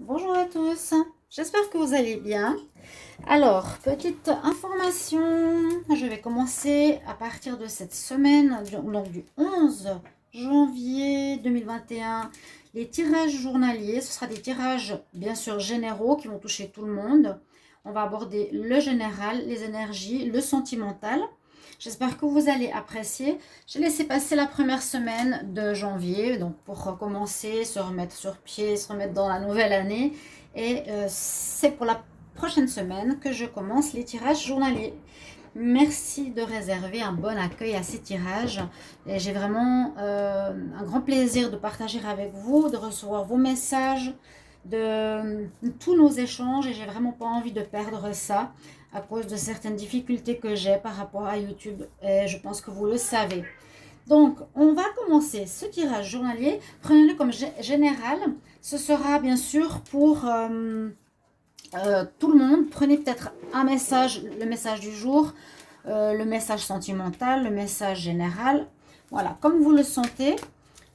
Bonjour à tous, j'espère que vous allez bien. Alors, petite information, je vais commencer à partir de cette semaine, donc du 11 janvier 2021, les tirages journaliers. Ce sera des tirages bien sûr généraux qui vont toucher tout le monde. On va aborder le général, les énergies, le sentimental. J'espère que vous allez apprécier. J'ai laissé passer la première semaine de janvier, donc pour commencer, se remettre sur pied, se remettre dans la nouvelle année. Et c'est pour la prochaine semaine que je commence les tirages journaliers. Merci de réserver un bon accueil à ces tirages. Et j'ai vraiment un grand plaisir de partager avec vous, de recevoir vos messages, de tous nos échanges. Et j'ai vraiment pas envie de perdre ça à cause de certaines difficultés que j'ai par rapport à YouTube. Et je pense que vous le savez. Donc, on va commencer ce tirage journalier. Prenez-le comme général. Ce sera bien sûr pour tout le monde. Prenez peut-être un message, le message du jour, le message sentimental, le message général. Voilà, comme vous le sentez.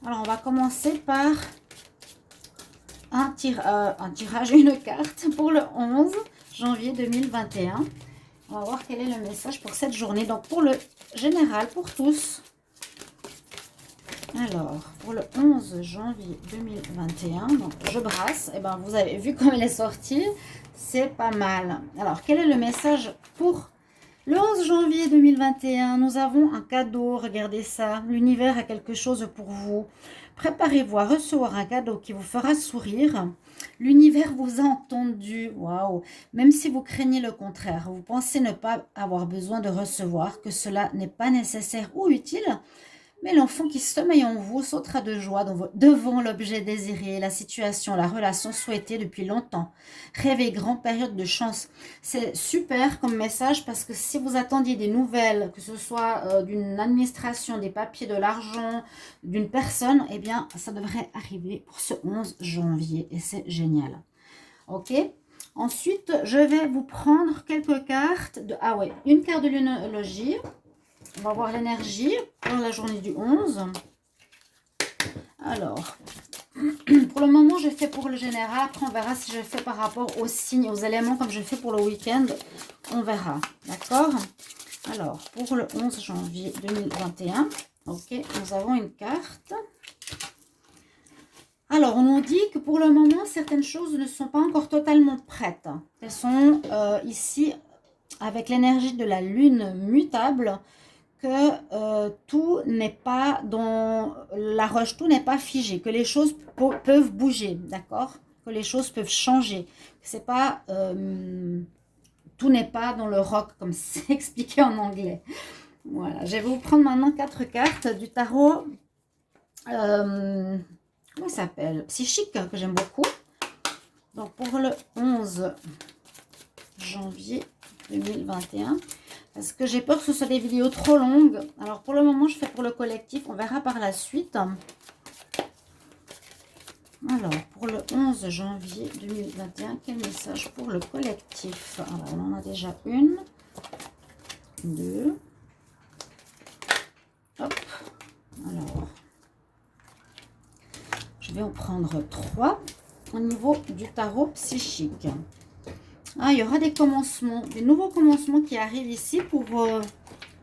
Alors, on va commencer par un tirage, une carte pour le 11 janvier 2021. On va voir quel est le message pour cette journée. Donc, pour le général, pour tous. Alors, pour le 11 janvier 2021, donc je brasse. Et ben, vous avez vu comme elle est sortie. C'est pas mal. Alors, quel est le message pour le 11 janvier 2021? Nous avons un cadeau. Regardez ça. L'univers a quelque chose pour vous. Préparez-vous à recevoir un cadeau qui vous fera sourire. L'univers vous a entendu. Waouh! Même si vous craignez le contraire, vous pensez ne pas avoir besoin de recevoir, que cela n'est pas nécessaire ou utile. Mais l'enfant qui sommeille en vous sautera de joie devant l'objet désiré, la situation, la relation souhaitée depuis longtemps. Rêvez grand, période de chance. C'est super comme message parce que si vous attendiez des nouvelles, que ce soit d'une administration, des papiers, de l'argent, d'une personne, eh bien, ça devrait arriver pour ce 11 janvier et c'est génial. Ok? Ensuite, je vais vous prendre quelques cartes. Ah ouais, une carte de lunologie. On va voir l'énergie pour la journée du 11. Alors, pour le moment, je fais pour le général. Après, on verra si je fais par rapport aux signes, aux éléments, comme je fais pour le week-end. On verra. D'accord? Alors, pour le 11 janvier 2021, ok, nous avons une carte. Alors, on nous dit que pour le moment, certaines choses ne sont pas encore totalement prêtes. Elles sont ici avec l'énergie de la lune mutable, que tout n'est pas dans la roche, tout n'est pas figé, que les choses peuvent bouger, d'accord? Que les choses peuvent changer. C'est pas tout n'est pas dans le roc comme c'est expliqué en anglais. Voilà, je vais vous prendre maintenant 4 cartes du tarot. Comment ça s'appelle? Psychique, que j'aime beaucoup. Donc pour le 11 janvier 2021. Parce que j'ai peur que ce soit des vidéos trop longues. Alors pour le moment, je fais pour le collectif. On verra par la suite. Alors, pour le 11 janvier 2021, quel message pour le collectif? Alors, on en a déjà une, deux. Hop. Alors, je vais en prendre 3 au niveau du tarot psychique. Ah, il y aura des commencements, des nouveaux commencements qui arrivent ici pour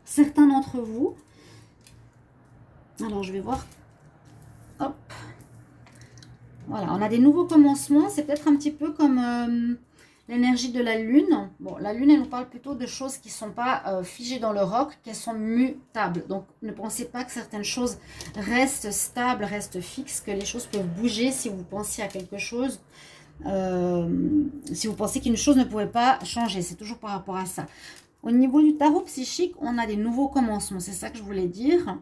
certains d'entre vous. Alors, je vais voir. Hop. Voilà, on a des nouveaux commencements. C'est peut-être un petit peu comme l'énergie de la lune. Bon, la lune, elle nous parle plutôt de choses qui ne sont pas figées dans le roc, qu'elles sont mutables. Donc, ne pensez pas que certaines choses restent stables, restent fixes, que les choses peuvent bouger si vous pensiez à quelque chose. Si vous pensez qu'une chose ne pouvait pas changer, c'est toujours par rapport à ça. Au niveau du tarot psychique, on a des nouveaux commencements, c'est ça que je voulais dire.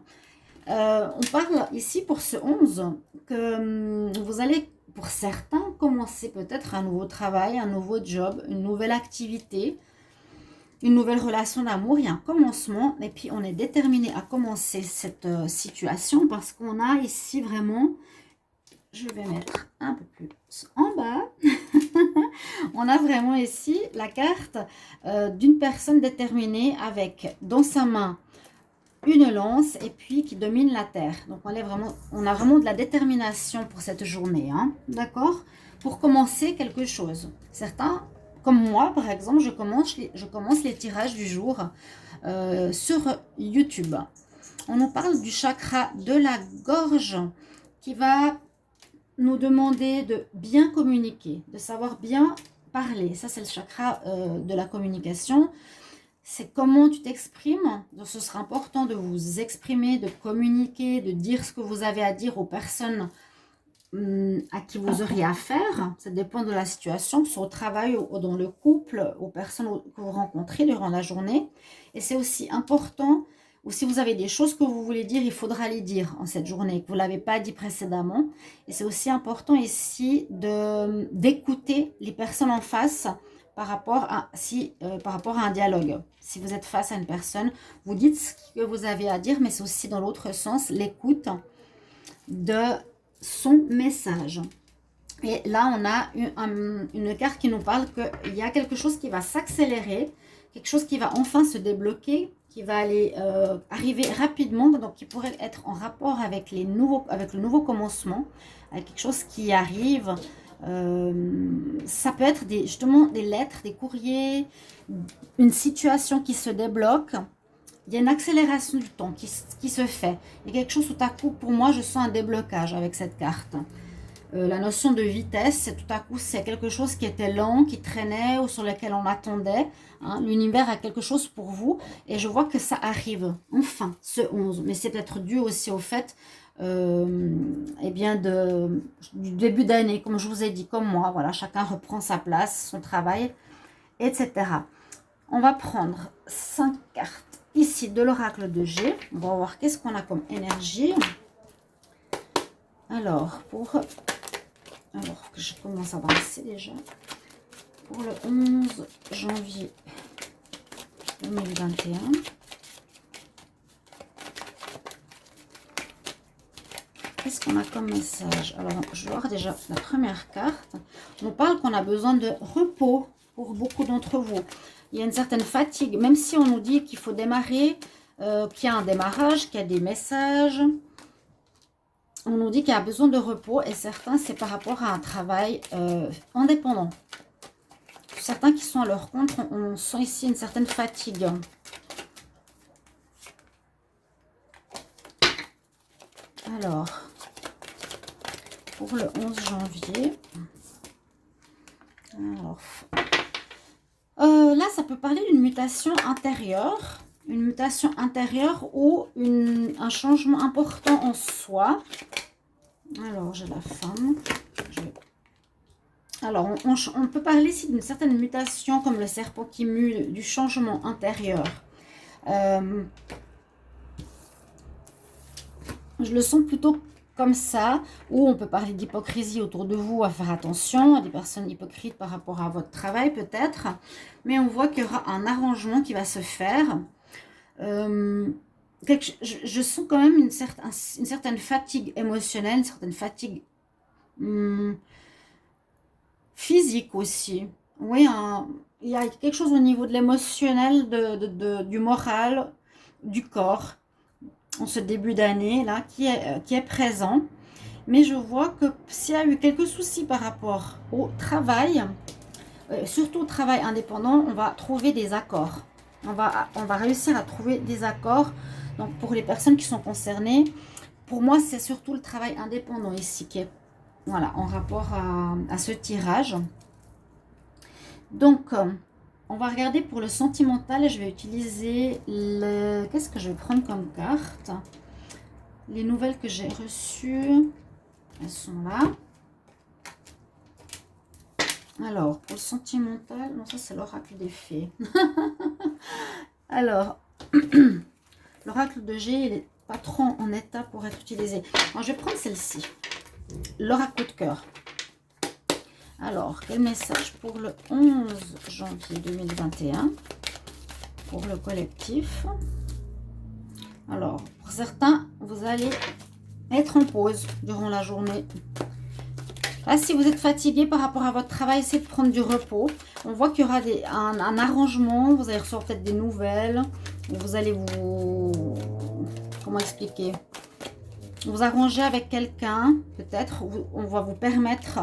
On parle ici pour ce 11 que vous allez, pour certains, commencer peut-être un nouveau travail, un nouveau job, une nouvelle activité, une nouvelle relation d'amour. Il y a un commencement et puis on est déterminé à commencer cette situation parce qu'on a ici vraiment... Je vais mettre un peu plus en bas. On a vraiment ici la carte d'une personne déterminée avec dans sa main une lance et puis qui domine la terre. Donc on a vraiment de la détermination pour cette journée, hein, d'accord? Pour commencer quelque chose. Certains, comme moi par exemple, je commence les tirages du jour sur YouTube. On nous parle du chakra de la gorge qui va nous demander de bien communiquer, de savoir bien parler. Ça, c'est le chakra de la communication. C'est comment tu t'exprimes. Donc, ce sera important de vous exprimer, de communiquer, de dire ce que vous avez à dire aux personnes à qui vous auriez affaire. Ça dépend de la situation, que ce soit au travail ou dans le couple, aux personnes que vous rencontrez durant la journée. Et c'est aussi important, ou si vous avez des choses que vous voulez dire, il faudra les dire en cette journée, que vous ne l'avez pas dit précédemment. Et c'est aussi important ici d'écouter les personnes en face par rapport à un dialogue. Si vous êtes face à une personne, vous dites ce que vous avez à dire, mais c'est aussi dans l'autre sens, l'écoute de son message. Et là, on a une carte qui nous parle qu'il y a quelque chose qui va s'accélérer, quelque chose qui va enfin se débloquer, qui va aller arriver rapidement, donc qui pourrait être en rapport avec le nouveau commencement, avec quelque chose qui arrive. Ça peut être justement des lettres, des courriers, une situation qui se débloque. Il y a une accélération du temps qui se fait. Il y a quelque chose tout à coup, pour moi, je sens un déblocage avec cette carte. La notion de vitesse, c'est tout à coup, c'est quelque chose qui était lent, qui traînait ou sur lequel on attendait. Hein. L'univers a quelque chose pour vous et je vois que ça arrive, enfin, ce 11. Mais c'est peut-être dû aussi au fait eh bien du début d'année, comme je vous ai dit, comme moi. Voilà, chacun reprend sa place, son travail, etc. On va prendre 5 cartes ici de l'oracle de G. On va voir qu'est-ce qu'on a comme énergie. Alors, que je commence à avancer déjà. Pour le 11 janvier 2021. Qu'est-ce qu'on a comme message? Alors, je vais voir déjà la première carte. On parle qu'on a besoin de repos pour beaucoup d'entre vous. Il y a une certaine fatigue, même si on nous dit qu'il faut démarrer, qu'il y a un démarrage, qu'il y a des messages. On nous dit qu'il y a besoin de repos et certains, c'est par rapport à un travail indépendant. Certains qui sont à leur compte, on sent ici une certaine fatigue. Alors, pour le 11 janvier, alors, là, ça peut parler d'une mutation intérieure. Une mutation intérieure ou un changement important en soi. Alors, j'ai la femme. Alors, on peut parler ici d'une certaine mutation, comme le serpent qui mue, du changement intérieur. Je le sens plutôt comme ça, ou on peut parler d'hypocrisie autour de vous, à faire attention, à des personnes hypocrites par rapport à votre travail peut-être. Mais on voit qu'il y aura un arrangement qui va se faire. Je sens quand même une certaine fatigue émotionnelle, une certaine fatigue physique aussi. Oui, il y a quelque chose au niveau de l'émotionnel, du moral, du corps, en ce début d'année là, qui est présent. Mais je vois que s'il y a eu quelques soucis par rapport au travail, surtout au travail indépendant, on va trouver des accords. On va réussir à trouver des accords. Donc, pour les personnes qui sont concernées, pour moi, c'est surtout le travail indépendant ici qui est voilà, en rapport à ce tirage. Donc, on va regarder pour le sentimental et je vais utiliser qu'est-ce que je vais prendre comme carte? Les nouvelles que j'ai reçues, elles sont là. Alors, pour le sentimental, non, ça c'est l'oracle des fées. Alors, l'oracle de G, il n'est pas trop en état pour être utilisé. Alors, je vais prendre celle-ci, l'oracle coup de cœur. Alors, quel message pour le 11 janvier 2021 pour le collectif? Alors, pour certains, vous allez être en pause durant la journée. Là, si vous êtes fatigué par rapport à votre travail, essayez de prendre du repos. On voit qu'il y aura un arrangement. Vous allez recevoir peut-être des nouvelles. Vous allez comment expliquer? Vous arrangez avec quelqu'un, peut-être, on va vous permettre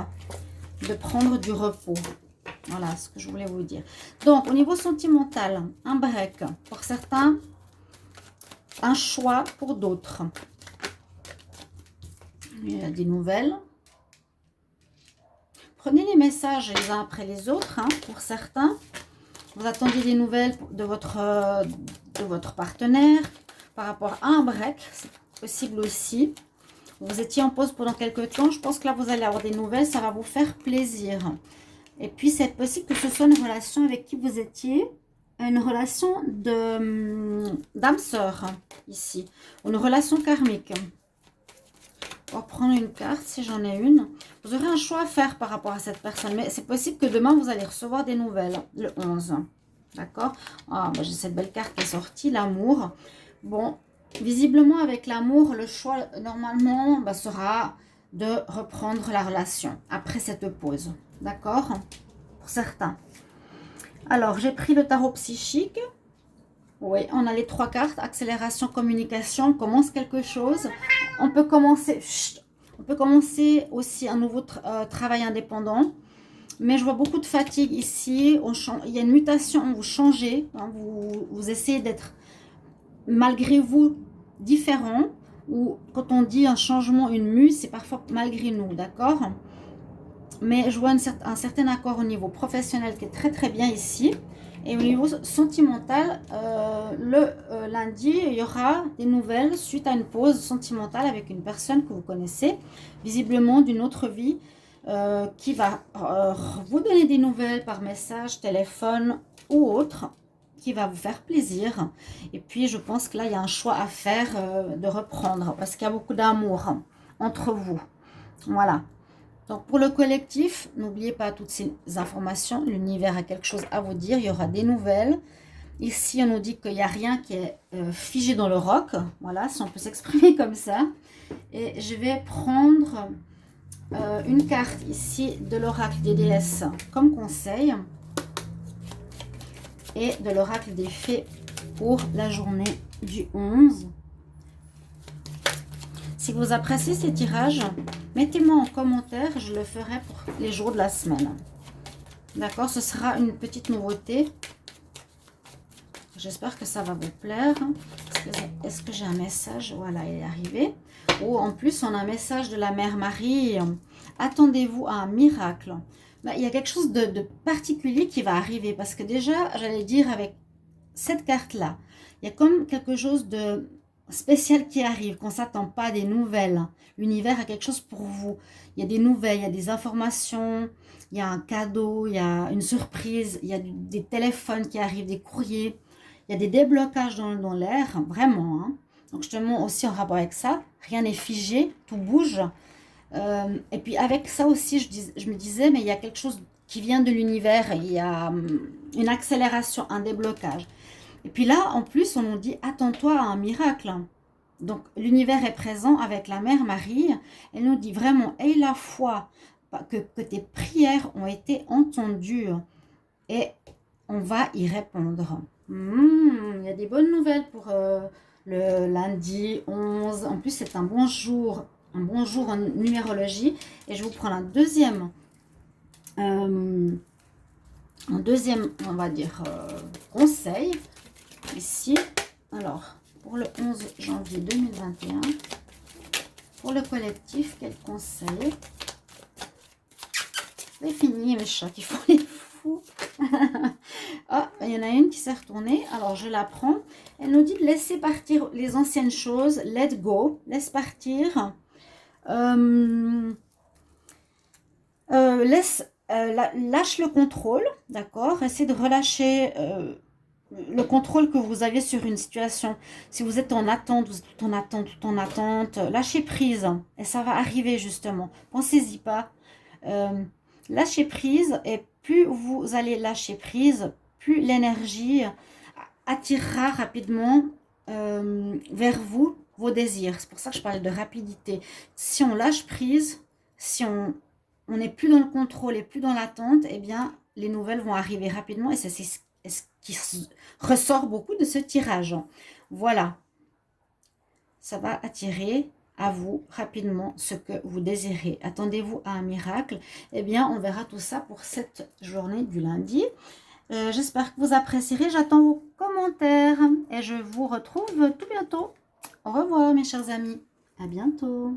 de prendre du repos. Voilà ce que je voulais vous dire. Donc, au niveau sentimental, un break pour certains, un choix pour d'autres. Il y a des nouvelles. Prenez les messages les uns après les autres. Hein, pour certains, vous attendiez des nouvelles de votre partenaire par rapport à un break. C'est possible aussi. Vous étiez en pause pendant quelques temps. Je pense que là, vous allez avoir des nouvelles. Ça va vous faire plaisir. Et puis, c'est possible que ce soit une relation avec qui vous étiez. Une relation d'âme sœur, ici. Une relation karmique. On va prendre une carte, si j'en ai une. Vous aurez un choix à faire par rapport à cette personne. Mais c'est possible que demain, vous allez recevoir des nouvelles. Le 11. D'accord? Ah, bah, j'ai cette belle carte qui est sortie. L'amour. Bon, visiblement, avec l'amour, le choix, normalement, bah, sera de reprendre la relation après cette pause. D'accord? Pour certains. Alors, j'ai pris le tarot psychique. Oui, on a les 3 cartes. Accélération, communication. On commence quelque chose. On peut commencer aussi un nouveau travail indépendant. Mais je vois beaucoup de fatigue ici. Il y a une mutation. Vous changez. Hein, vous essayez d'être, malgré vous, différent. Ou quand on dit un changement, une mue, c'est parfois malgré nous. D'accord? Mais je vois un certain accord au niveau professionnel qui est très très bien ici. Et au niveau sentimental, lundi, il y aura des nouvelles suite à une pause sentimentale avec une personne que vous connaissez, visiblement d'une autre vie, qui va vous donner des nouvelles par message, téléphone ou autre, qui va vous faire plaisir. Et puis, je pense que là, il y a un choix à faire de reprendre, parce qu'il y a beaucoup d'amour entre vous. Voilà. Donc, pour le collectif, n'oubliez pas toutes ces informations. L'univers a quelque chose à vous dire. Il y aura des nouvelles. Ici, on nous dit qu'il n'y a rien qui est figé dans le roc. Voilà, si on peut s'exprimer comme ça. Et je vais prendre une carte ici de l'oracle des déesses comme conseil. Et de l'oracle des fées pour la journée du 11. Si vous appréciez ces tirages, mettez-moi en commentaire, je le ferai pour les jours de la semaine. D'accord, ce sera une petite nouveauté. J'espère que ça va vous plaire. Est-ce que j'ai un message? Voilà, il est arrivé. Oh, en plus, on a un message de la Mère Marie. Attendez-vous à un miracle. Il y a quelque chose de particulier qui va arriver. Parce que déjà, j'allais dire avec cette carte-là, il y a comme quelque chose de spécial qui arrive, qu'on ne s'attend pas, des nouvelles. L'univers a quelque chose pour vous. Il y a des nouvelles, il y a des informations, il y a un cadeau, il y a une surprise, il y a des téléphones qui arrivent, des courriers. Il y a des déblocages dans l'air, vraiment. Hein. Donc, je te montre aussi en rapport avec ça. Rien n'est figé, tout bouge. Et puis, avec ça aussi, je me disais, mais il y a quelque chose qui vient de l'univers. Il y a une accélération, un déblocage. Et puis là, en plus, on nous dit, attends-toi à un miracle. Donc, l'univers est présent avec la Mère Marie. Elle nous dit vraiment, aie la foi que tes prières ont été entendues. Et on va y répondre. Il y a des bonnes nouvelles pour le lundi 11. En plus, c'est un bon jour en numérologie. Et je vous prends un deuxième, on va dire, conseil. Ici, alors, pour le 11 janvier 2021, pour le collectif, quel conseil? C'est fini, mes chats qui font les fous. Ah, il y en a une qui s'est retournée. Alors, je la prends. Elle nous dit de laisser partir les anciennes choses. Let go. Laisse partir. Lâche le contrôle. D'accord? Essaie de relâcher le contrôle que vous aviez sur une situation. Si vous êtes en attente, vous êtes tout en attente, tout en attente. Lâchez prise. Et ça va arriver, justement. Pensez-y pas. Lâchez prise, et plus vous allez lâcher prise, plus l'énergie attirera rapidement vers vous vos désirs. C'est pour ça que je parle de rapidité. Si on lâche prise, si on n'est plus dans le contrôle et plus dans l'attente, eh bien, les nouvelles vont arriver rapidement. Et c'est ce qui ressort beaucoup de ce tirage. Voilà. ça va attirer à vous rapidement ce que vous désirez. Attendez-vous à un miracle. Eh bien, on verra tout ça pour cette journée du lundi. J'espère que vous apprécierez. J'attends vos commentaires et je vous retrouve tout bientôt. Au revoir mes chers amis. À bientôt.